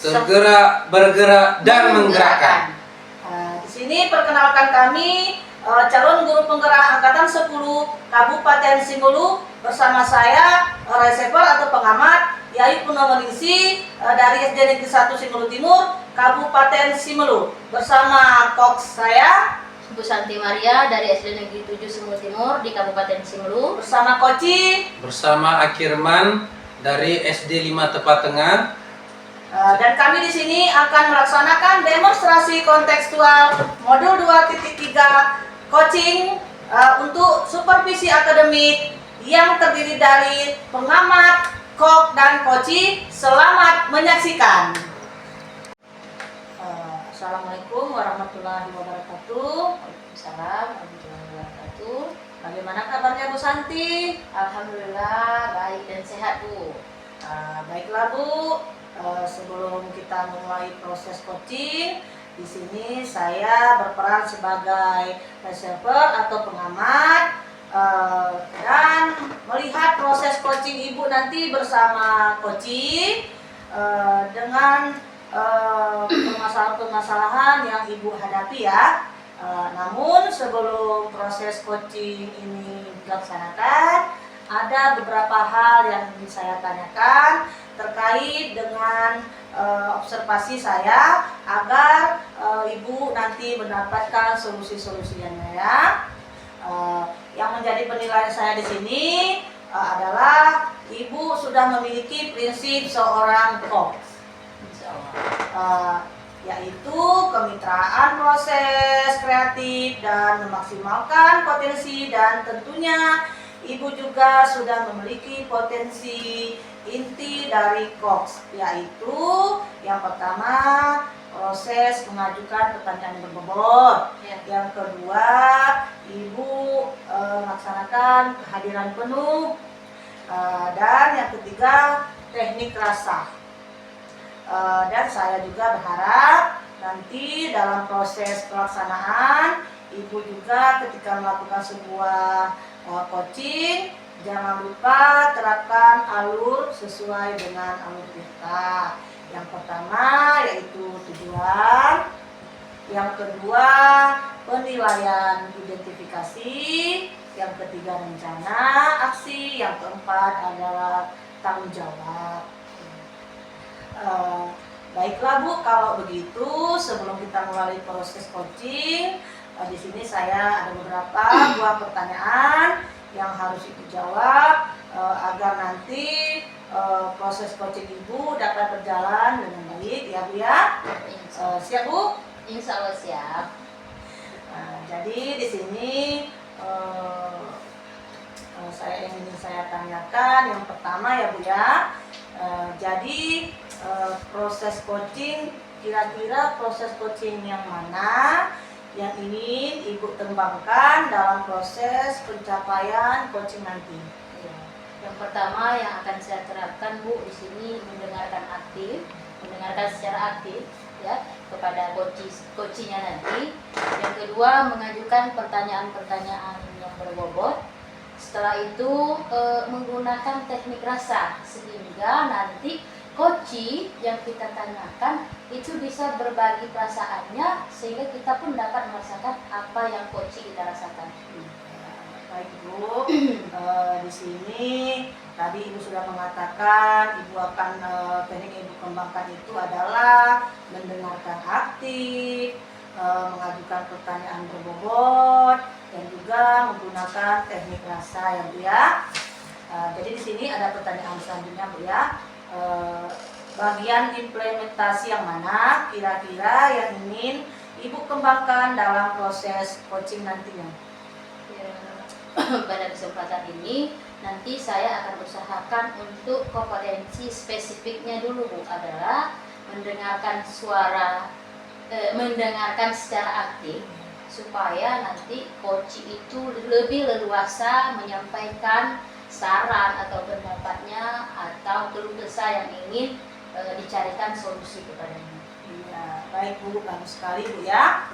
tergerak, bergerak, dan menggerakkan. Di sini perkenalkan kami calon guru penggerak angkatan 10 Kabupaten Simelu bersama saya receiver atau pengamat Yayu Purnomoningsi dari SD Negeri 1 Simelu Timur Kabupaten Simelu bersama koks saya Bu Santi Maria dari SD Negeri 7 Simelu Timur di Kabupaten Simelu bersama Koci Bersama Akirman dari SD 5 Tepat Tengah. Dan kami di sini akan melaksanakan demonstrasi kontekstual modul 2.3 coaching untuk supervisi akademik yang terdiri dari pengamat, kok, dan koci. Selamat menyaksikan. Assalamualaikum warahmatullahi wabarakatuh. Waalaikumsalam warahmatullahi wabarakatuh. Bagaimana kabarnya Bu Santi? Alhamdulillah baik dan sehat Bu. Baiklah Bu. Sebelum kita mulai proses coaching, di sini saya berperan sebagai receiver atau pengamat dan melihat proses coaching Ibu nanti bersama coaching dengan permasalahan-permasalahan yang Ibu hadapi ya. Namun sebelum proses coaching ini dilaksanakan, ada beberapa hal yang ingin saya tanyakan terkait dengan observasi saya agar Ibu nanti mendapatkan solusi-solusinya ya. Yang menjadi penilaian saya di sini adalah Ibu sudah memiliki prinsip seorang coach, yaitu kemitraan proses kreatif dan memaksimalkan potensi, dan tentunya Ibu juga sudah memiliki potensi inti dari coach, yaitu yang pertama proses mengajukan pertanyaan berbobot, yang kedua Ibu melaksanakan kehadiran penuh, dan yang ketiga teknik rasa. Dan saya juga berharap nanti dalam proses pelaksanaan Ibu juga ketika melakukan sebuah coaching jangan lupa terapkan alur sesuai dengan alur kita. Yang pertama yaitu tujuan, yang kedua penilaian identifikasi, yang ketiga rencana aksi, yang keempat adalah tanggung jawab. Baiklah Bu, kalau begitu sebelum kita mulai proses coaching, di sini saya ada beberapa buah pertanyaan yang harus Ibu jawab agar nanti proses coaching Ibu dapat berjalan dengan baik ya Bu ya. Siap Bu? Insya Allah siap. Jadi di sini ingin saya tanyakan yang pertama ya Bu ya. Jadi proses coaching, kira-kira proses coaching yang mana yang ingin Ibu kembangkan dalam proses pencapaian coaching nanti? Yang pertama yang akan saya terapkan Bu di sini mendengarkan secara aktif ya kepada coachingnya nanti. Yang kedua mengajukan pertanyaan-pertanyaan yang berbobot. Setelah itu menggunakan teknik rasa sehingga nanti coaching yang kita tanyakan itu bisa berbagi perasaannya sehingga kita pun dapat merasakan apa yang coaching kita rasakan. Baik Bu, di sini tadi Ibu sudah mengatakan Ibu akan teknik yang Ibu kembangkan itu adalah mendengarkan aktif, mengajukan pertanyaan berbobot, dan juga menggunakan teknik rasa ya Bu ya. Jadi di sini ada pertanyaan selanjutnya Bu ya. Bagian implementasi yang mana kira-kira yang ingin Ibu kembangkan dalam proses coaching nantinya? Pada kesempatan ini nanti saya akan usahakan untuk kompetensi spesifiknya dulu Bu adalah mendengarkan secara aktif supaya nanti coach itu lebih leluasa menyampaikan saran atau pendapatnya atau keluh kesah yang ingin dicarikan solusi kepadanya. Iya, baik Bu, bagus sekali Bu ya.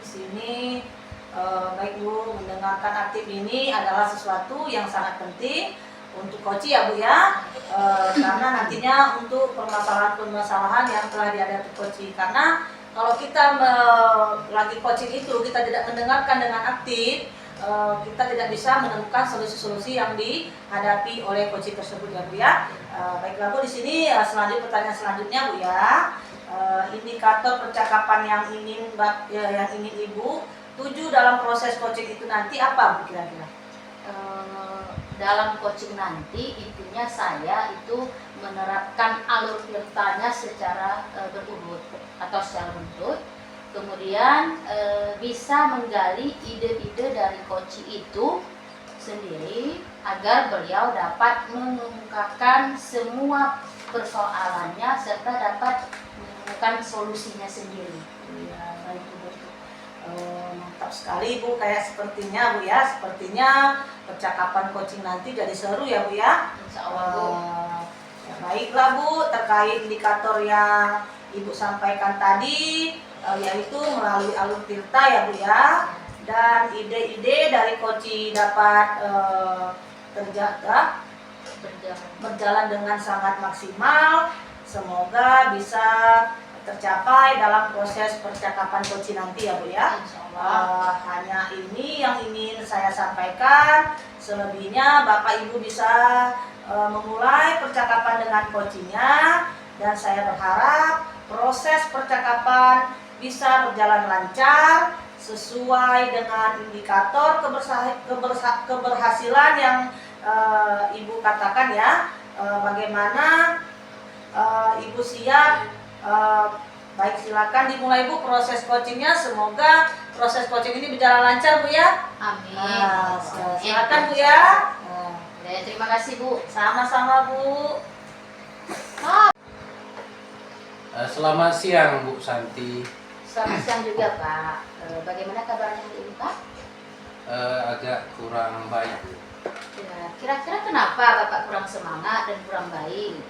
Di sini baik Bu, mendengarkan aktif ini adalah sesuatu yang sangat penting untuk coach ya Bu ya, karena nanti intinya untuk permasalahan-permasalahan yang telah dihadapi coaching. Karena kalau kita lagi coaching itu kita tidak mendengarkan dengan aktif, kita tidak bisa menemukan solusi-solusi yang dihadapi oleh coaching tersebut ya Bu ya. Baiklah Bu, di sini pertanyaan selanjutnya Bu ya. Indikator percakapan yang ingin Ibu tuju dalam proses coaching itu nanti apa Bu kira-kira? Dalam coaching nanti intinya saya itu menerapkan alur tirtanya secara berurut atau secara bentuk, kemudian bisa menggali ide-ide dari coaching itu sendiri agar beliau dapat mengemukakan semua persoalannya serta dapat menemukan solusinya sendiri. Iya, baik Bu. Mantap sekali Bu, kayak sepertinya Bu ya, sepertinya percakapan coaching nanti jadi seru ya Bu ya. Insya Allah Bu. Ya, baiklah Bu, terkait indikator yang Ibu sampaikan tadi, yaitu melalui alur tirta ya Bu ya, dan ide-ide dari coaching dapat berjalan dengan sangat maksimal. Semoga bisa tercapai dalam proses percakapan coaching nanti ya Bu ya. Hanya ini yang ingin saya sampaikan. Selebihnya Bapak Ibu bisa memulai percakapan dengan coachingnya, dan saya berharap proses percakapan bisa berjalan lancar sesuai dengan indikator keberhasilan yang Ibu katakan ya. Bagaimana Ibu siap? Baik, silakan dimulai Bu proses coachingnya. Semoga proses coaching ini berjalan lancar Bu ya. Amin. Silakan Bu ya. Terima kasih Bu. Sama-sama Bu. Selamat siang Bu Santi. Selamat siang juga Pak. Bagaimana kabarnya Ibu Pak? Agak kurang baik Bu. Ya, kira-kira kenapa Bapak kurang semangat dan kurang baik?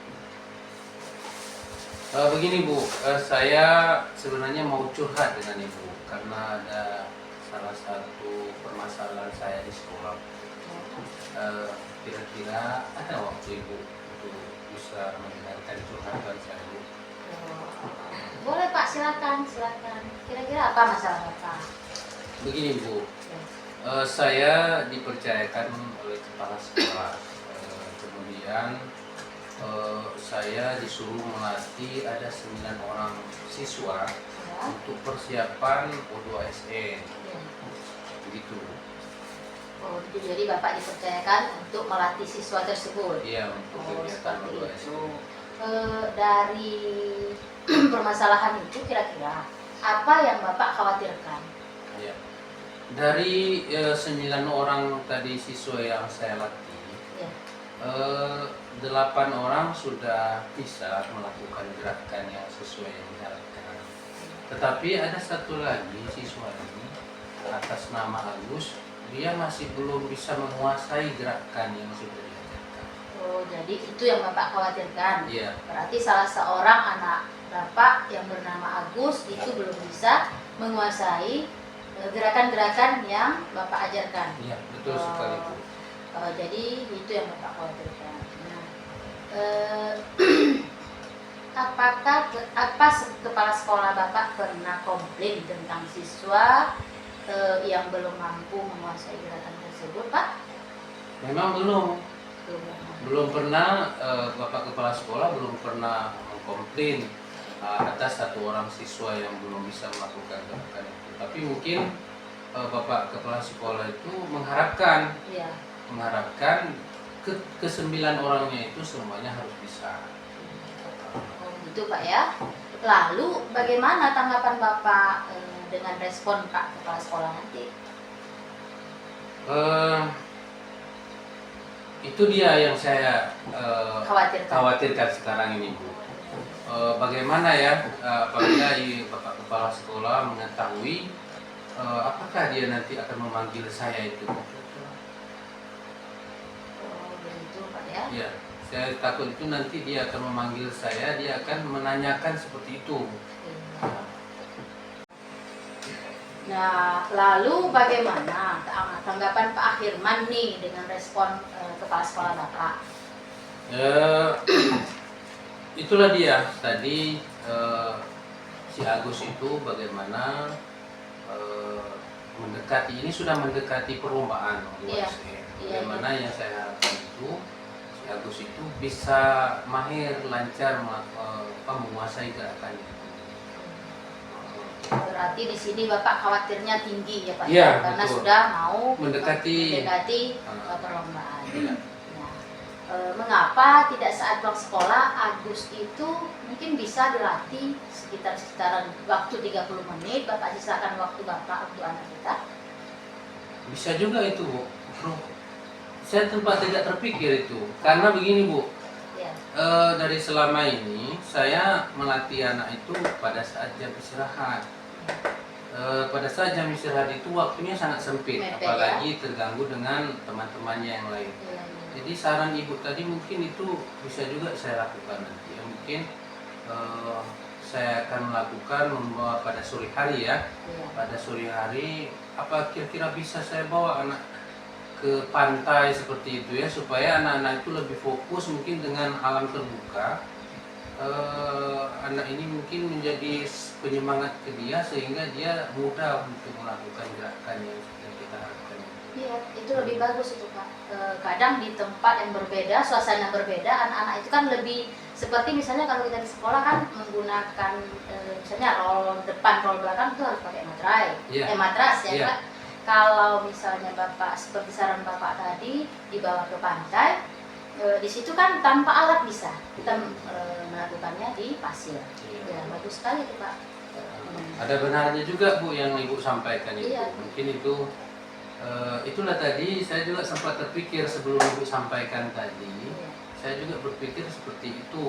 Begini Bu, saya sebenarnya mau curhat dengan Ibu karena ada salah satu permasalahan saya di sekolah. Kira-kira ada waktu Ibu untuk bisa mendengarkan curhatan saya Bu? Boleh Pak, silakan. Kira-kira apa masalah Bapak? Begini Bu, saya dipercayakan oleh kepala sekolah, kemudian saya disuruh melatih ada 9 orang siswa untuk persiapan O2SN, begitu. Oh, jadi Bapak dipercayakan untuk melatih siswa tersebut? Iya, untuk kegiatan O2SN. Dari permasalahan itu kira-kira apa yang Bapak khawatirkan? Ya. Dari 9 orang tadi siswa yang saya latih, 8 orang sudah bisa melakukan gerakan yang sesuai yang diharapkan. Tetapi ada satu lagi siswa ini atas nama Agus, dia masih belum bisa menguasai gerakan yang sudah diajarkan. Oh, jadi itu yang Bapak khawatirkan? Iya. Berarti salah seorang anak Bapak yang bernama Agus itu belum bisa menguasai gerakan-gerakan yang Bapak ajarkan? Iya, betul sekali Bu. Jadi itu yang Bapak khawatirkan. Nah, apa kepala sekolah Bapak pernah komplain tentang siswa yang belum mampu menguasai gerakan tersebut, Pak? Memang belum pernah, Bapak kepala sekolah belum pernah mengkomplain atas satu orang siswa yang belum bisa melakukan gerakan itu. Tapi mungkin Bapak kepala sekolah itu mengharapkan ke 9 orangnya itu semuanya harus bisa. Oh gitu Pak ya. Lalu bagaimana tanggapan Bapak dengan respon Pak kepala sekolah nanti? Itu dia yang saya khawatirkan sekarang ini Bu. Bagaimana ya apabila Bapak kepala sekolah mengetahui apakah dia nanti akan memanggil saya itu? Ya, saya takut itu nanti dia akan memanggil saya, dia akan menanyakan seperti itu. Nah, lalu bagaimana tanggapan Pak Firman nih dengan respon kepala sekolah Bapak? itulah dia tadi si Agus itu bagaimana mendekati, ini sudah mendekati perlombaan Iya. bagaimana yang saya harapkan itu si Agus itu bisa mahir, lancar menguasai gerakannya. Berarti di sini Bapak khawatirnya tinggi ya Pak, Iya, karena betul. sudah mau Mendekati perlombaan. Iya. Nah, mengapa tidak saat waktu sekolah Agus itu mungkin bisa dilatih sekitaran waktu 30 menit, Bapak sisakan waktu Bapak untuk anak kita? Bisa juga itu, Bu. Saya tempat tidak terpikir itu, karena begini, Bu. Ya. Dari selama ini saya melatih anak itu pada saat jam istirahat. Pada saat jam istirahat itu waktunya sangat sempit, Mepet, apalagi terganggu dengan teman-temannya yang lain. Iya, iya. Jadi saran ibu tadi mungkin itu bisa juga saya lakukan nanti. Ya, mungkin saya akan melakukan membawa pada sore hari ya. Iya. Pada sore hari apa kira-kira bisa saya bawa anak ke pantai seperti itu ya, supaya anak-anak itu lebih fokus mungkin dengan alam terbuka. Anak ini mungkin menjadi penyemangat ke dia sehingga dia mudah untuk melakukan gerakan yang kita harapkan. Iya, itu lebih bagus itu Pak. Kadang di tempat yang berbeda, suasana berbeda, anak-anak itu kan lebih seperti misalnya kalau kita di sekolah kan menggunakan misalnya roll depan, roll belakang itu harus pakai materai, Iya. matras ya Iya. Pak. Kalau misalnya Bapak seperti saran Bapak tadi dibawa ke pantai, di situ kan tanpa alat bisa kita melakukannya di pasir. Ya, bagus sekali itu Pak. Ada benarnya juga Bu yang ibu sampaikan itu. Iya. Mungkin itu itulah tadi saya juga sempat terpikir sebelum ibu sampaikan tadi. Iya. Saya juga berpikir seperti itu,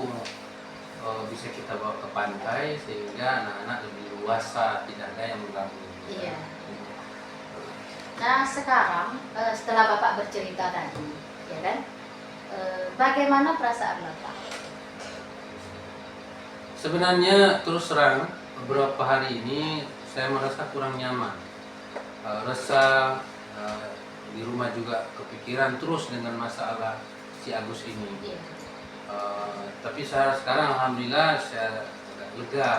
bisa kita bawa ke pantai sehingga anak-anak lebih luasa, tidak ada yang mengganggu. Iya. Nah sekarang setelah Bapak bercerita tadi, ya kan, bagaimana perasaan Bapak? Sebenarnya terus terang beberapa hari ini saya merasa kurang nyaman, resah, di rumah juga kepikiran terus dengan masalah si Agus ini. Iya. Tapi saya sekarang alhamdulillah saya agak lega.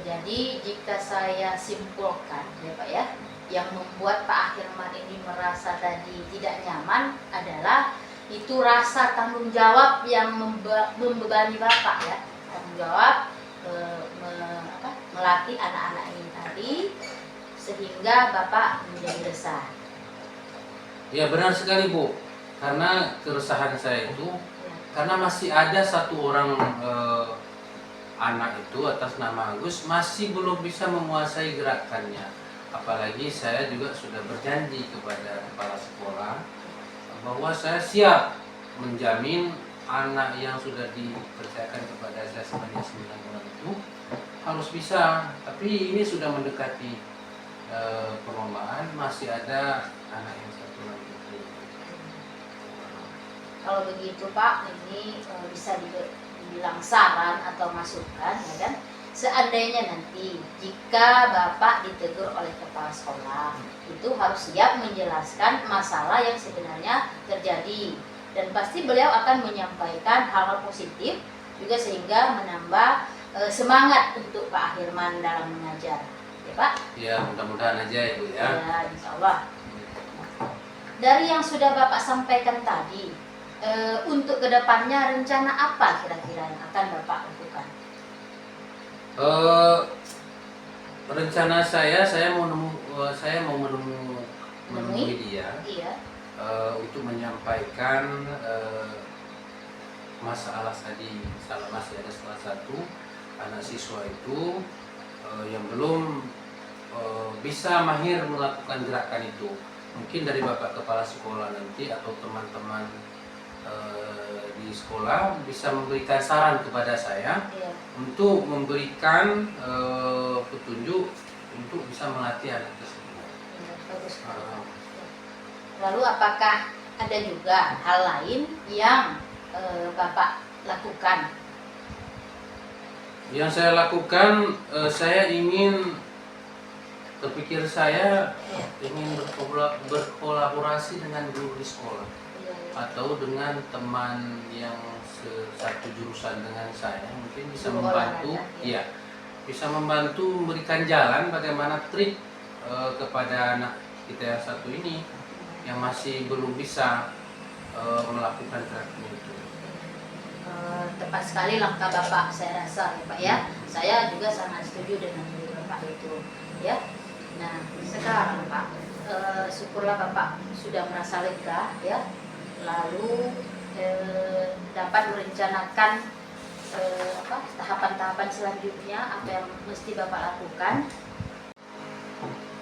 Jadi jika saya simpulkan ya Pak ya, yang membuat Pak Ahirman ini merasa tadi tidak nyaman adalah itu rasa tanggung jawab yang membebani Bapak ya, tanggung jawab melatih anak-anak ini tadi sehingga Bapak menjadi resah. Ya benar sekali Bu, karena keresahan saya itu Ya. karena masih ada satu orang anak itu atas nama Agus masih belum bisa menguasai gerakannya. Apalagi saya juga sudah berjanji kepada kepala sekolah bahwa saya siap menjamin anak yang sudah dipercayakan kepada saya sebanyak 9 orang itu harus bisa. Tapi ini sudah mendekati perlombaan, masih ada anak yang satu lagi. Kalau begitu Pak, ini bisa dibilang saran atau masukan ya kan. Seandainya nanti jika Bapak ditegur oleh kepala sekolah, itu harus siap menjelaskan masalah yang sebenarnya terjadi, dan pasti beliau akan menyampaikan hal-hal positif juga sehingga menambah semangat untuk Pak Ahirman dalam mengajar ya Pak. Ya mudah-mudahan aja ya Bu ya. Ya insya Allah. Dari yang sudah Bapak sampaikan tadi, untuk kedepannya rencana apa kira-kira yang akan Bapak lakukan? Rencana saya mau menemui dia Iya. untuk menyampaikan masalah tadi. Misalnya masih ada salah satu anak siswa itu yang belum bisa mahir melakukan gerakan itu. Mungkin dari Bapak Kepala Sekolah nanti atau teman-teman di sekolah bisa memberikan saran kepada saya Iya. untuk memberikan petunjuk untuk bisa melatih anak tersebut. Iya, bagus sekali. Lalu apakah ada juga hal lain yang Bapak lakukan? Yang saya lakukan, saya ingin Iya. ingin berkolaborasi dengan guru di sekolah. Iya, iya. atau dengan teman yang satu jurusan dengan saya mungkin bisa Guru membantu, olahraga, ya, bisa membantu memberikan jalan bagaimana trik kepada anak kita yang satu ini yang masih belum bisa melakukan terapi itu. Tepat sekali langkah Bapak, saya rasa ya Pak ya. Saya juga sangat setuju dengan Bapak itu ya. Nah sekarang Pak, syukurlah Bapak sudah merasa lega ya, lalu dapat merencanakan tahapan-tahapan selanjutnya apa yang mesti Bapak lakukan.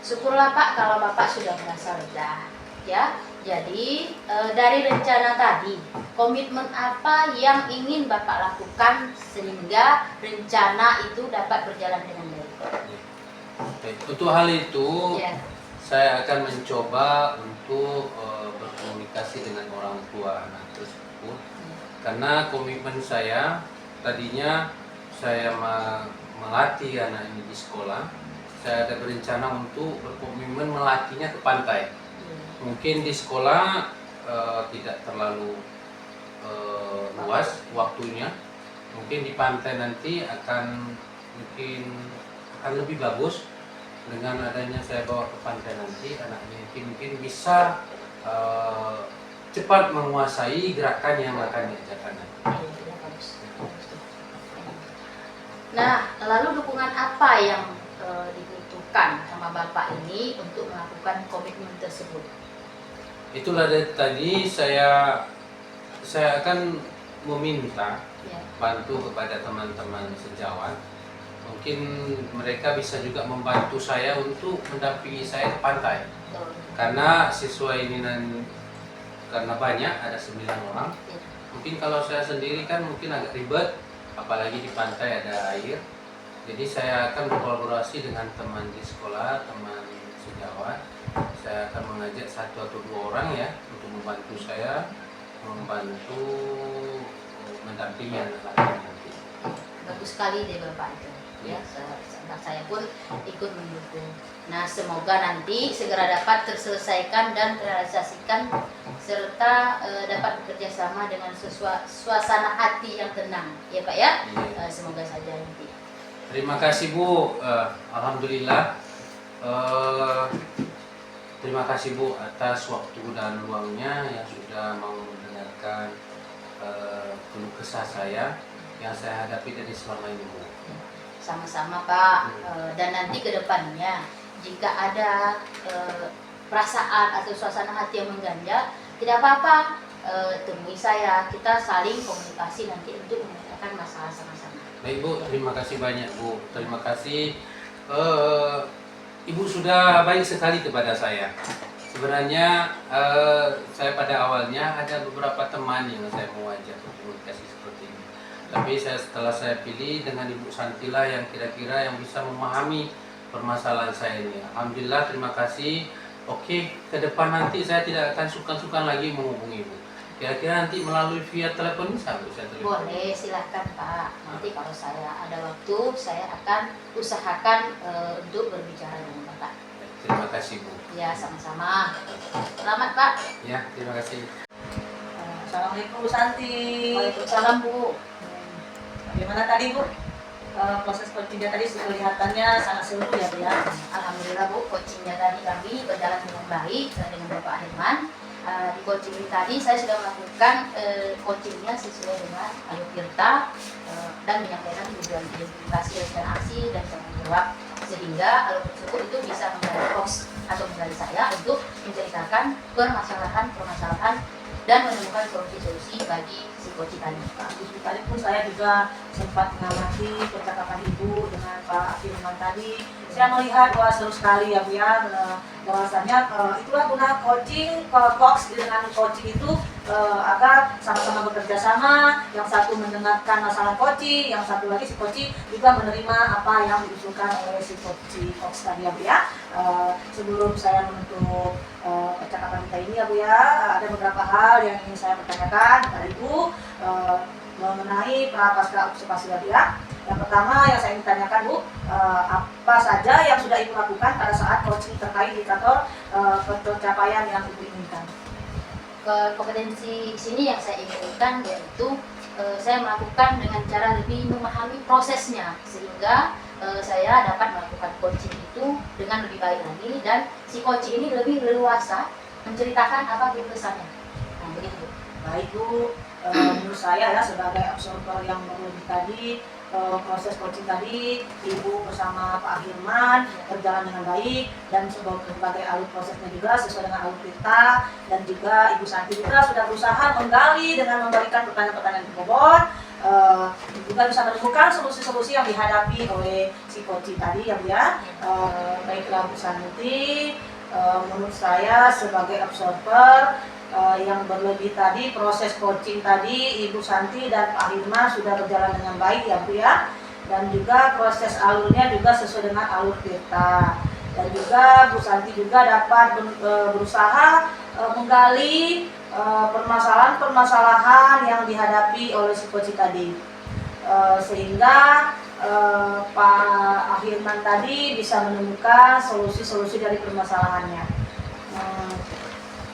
Syukurlah Pak kalau Bapak sudah merasa lega ya. Jadi dari rencana tadi, komitmen apa yang ingin Bapak lakukan sehingga rencana itu dapat berjalan dengan baik? Baik, untuk hal itu Ya. saya akan mencoba untuk berkomunikasi dengan orang tua anak tersebut, karena komitmen saya tadinya saya melatih anak ini di sekolah. Saya ada berencana untuk berkomitmen melatihnya ke pantai. Mungkin di sekolah tidak terlalu luas waktunya. Mungkin di pantai nanti akan lebih bagus. Dengan adanya saya bawa ke pantai nanti, anaknya mungkin bisa cepat menguasai gerakan yang akan diajarkan. Nah, lalu dukungan apa yang dibutuhkan sama Bapak ini untuk melakukan komitmen tersebut? Itulah dari tadi saya akan meminta Ya. bantu kepada teman-teman sejawat. Mungkin mereka bisa juga membantu saya untuk mendampingi saya ke pantai. Karena siswa ini karena banyak, ada 9 orang. Ya. Mungkin kalau saya sendiri kan mungkin agak ribet, apalagi di pantai ada air. Jadi saya akan berkolaborasi dengan teman di sekolah, teman sejawat. Saya akan mengajak 1 atau 2 orang ya untuk membantu saya, membantu mendampingi anak-anak nanti. Bagus sekali deh Bapak itu. Ya, saya pun ikut mendukung. Nah, semoga nanti segera dapat terselesaikan dan terrealisasikan serta dapat bekerja sama dengan suasana hati yang tenang, ya Pak ya. Semoga saja nanti. Terima kasih Bu, alhamdulillah. Terima kasih Bu atas waktu dan luangnya yang sudah mau mendengarkan keluh kesah saya yang saya hadapi dari selama ini Bu. Sama-sama Pak. Dan nanti ke depannya jika ada perasaan atau suasana hati yang mengganjal, tidak apa-apa, temui saya, kita saling komunikasi nanti untuk menyelesaikan masalah sama-sama. Baik Bu, terima kasih banyak Bu. Terima kasih. Ibu sudah baik sekali kepada saya. Sebenarnya saya pada awalnya ada beberapa teman yang saya mau ajak komunikasi seperti ini. Tapi setelah saya pilih dengan Ibu Santila yang kira-kira yang bisa memahami permasalahan saya ini. Alhamdulillah, terima kasih. Oke, ke depan nanti saya tidak akan sungkan-sungkan lagi menghubungi Ibu. Kira-kira nanti melalui via telepon bisa Bu? Saya telepon. Boleh, silahkan Pak. Nanti kalau saya ada waktu, saya akan usahakan untuk berbicara dengan Bapak. Terima kasih Bu. Ya, sama-sama. Selamat Pak. Ya, terima kasih. Assalamualaikum Bu Santi. Waalaikumsalam Bu. Bagaimana tadi Bu? Proses coachingnya tadi kelihatannya sangat seru ya Bu ya. Alhamdulillah Bu, coachingnya tadi kami berjalan dengan baik dengan Bapak Herman. Di coaching ini tadi saya sudah melakukan coachingnya sesuai dengan Ayo Tirta dan menyampaikan tujuan identifikasi rencana aksi dan tanggung jawab, sehingga Ayo tersebut itu bisa menggali host atau menggali saya untuk menceritakan permasalahan dan menemukan solusi-solusi bagi si coach tadi. Tadi pun saya juga sempat mengamati percakapan Ibu dengan Pak Firman tadi. Saya melihat wah seru sekali ya Bu ya. Bahwasanya itulah guna coaching, coach dengan coaching itu agar sama-sama bekerja sama. Yang satu mendengarkan masalah coaching, yang satu lagi si coaching juga menerima apa yang diusulkan oleh si coach tadi ya Bu ya. Sebelum saya menutup percakapan kita ini ya Bu ya, ada beberapa hal yang ingin saya pertanyakan kepada Ibu mengenai prapaskah observasi ya Bu ya. Yang pertama yang saya ingin tanyakan Bu, apa saja yang sudah Ibu lakukan pada saat coaching terkait indikator pencapaian yang Ibu inginkan? kompetensi sini yang saya inginkan yaitu saya melakukan dengan cara lebih memahami prosesnya sehingga saya dapat melakukan coaching itu dengan lebih baik lagi dan si coach ini lebih leluasa menceritakan apa pesannya. Nah, begitu Bu. Baik Bu, menurut saya ya sebagai observer yang berlebih tadi, proses coaching tadi Ibu bersama Pak Hilman berjalan dengan baik dan sebagai alur prosesnya juga sesuai dengan alur kita, dan juga Ibu Santi juga sudah berusaha menggali dengan memberikan pertanyaan-pertanyaan berbobot, juga bisa menemukan solusi-solusi yang dihadapi oleh si coaching tadi ya Bu ya. Baiklah Bu Santi, menurut saya sebagai observer yang berlebih tadi, proses coaching tadi Ibu Santi dan Pak Hilman sudah berjalan dengan baik ya Bu ya, dan juga proses alurnya juga sesuai dengan alur kita, dan juga Bu Santi juga dapat berusaha menggali permasalahan-permasalahan yang dihadapi oleh si coaching tadi, sehingga Pak Hilman tadi bisa menemukan solusi-solusi dari permasalahannya.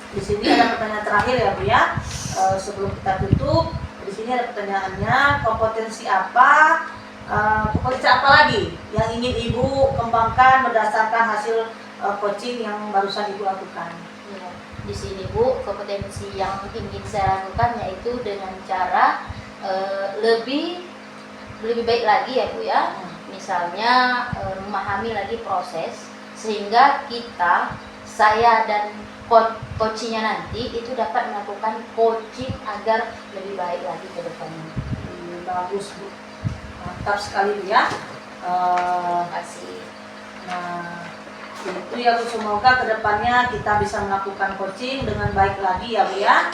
Di sini ada pertanyaan terakhir ya Bu ya, sebelum kita tutup. Di sini ada pertanyaannya, kompetensi apa lagi yang ingin Ibu kembangkan berdasarkan hasil coaching yang barusan Ibu lakukan? Ya, di sini Bu, kompetensi yang ingin saya lakukan yaitu dengan cara lebih baik lagi ya Bu ya. Misalnya memahami lagi proses sehingga saya dan coachingnya nanti itu dapat melakukan coaching agar lebih baik lagi ke depannya. Bagus Bu, mantap sekali Bu ya. Terima kasih. Nah, itu ya Bu, semoga kedepannya kita bisa melakukan coaching dengan baik lagi ya Bu ya.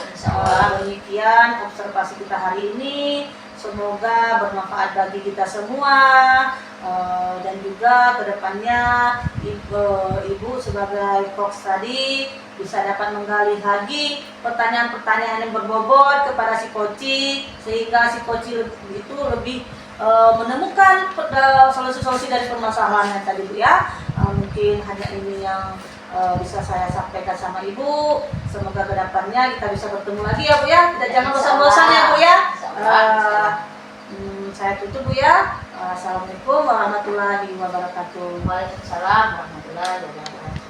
Demikian observasi kita hari ini, semoga bermanfaat bagi kita semua, dan juga kedepannya Ibu sebagai coach tadi bisa dapat menggali lagi pertanyaan-pertanyaan yang berbobot kepada si coaching, sehingga si coaching itu lebih menemukan solusi-solusi dari permasalahan yang tadi Bu ya. Mungkin hanya ini yang bisa saya sampaikan sama Ibu. Semoga kedepannya kita bisa bertemu lagi ya Bu ya. Kita jangan bosan-bosan ya Bu ya. Saya tutup Bu ya. Assalamualaikum warahmatullahi wabarakatuh. Waalaikumsalam warahmatullahi wabarakatuh.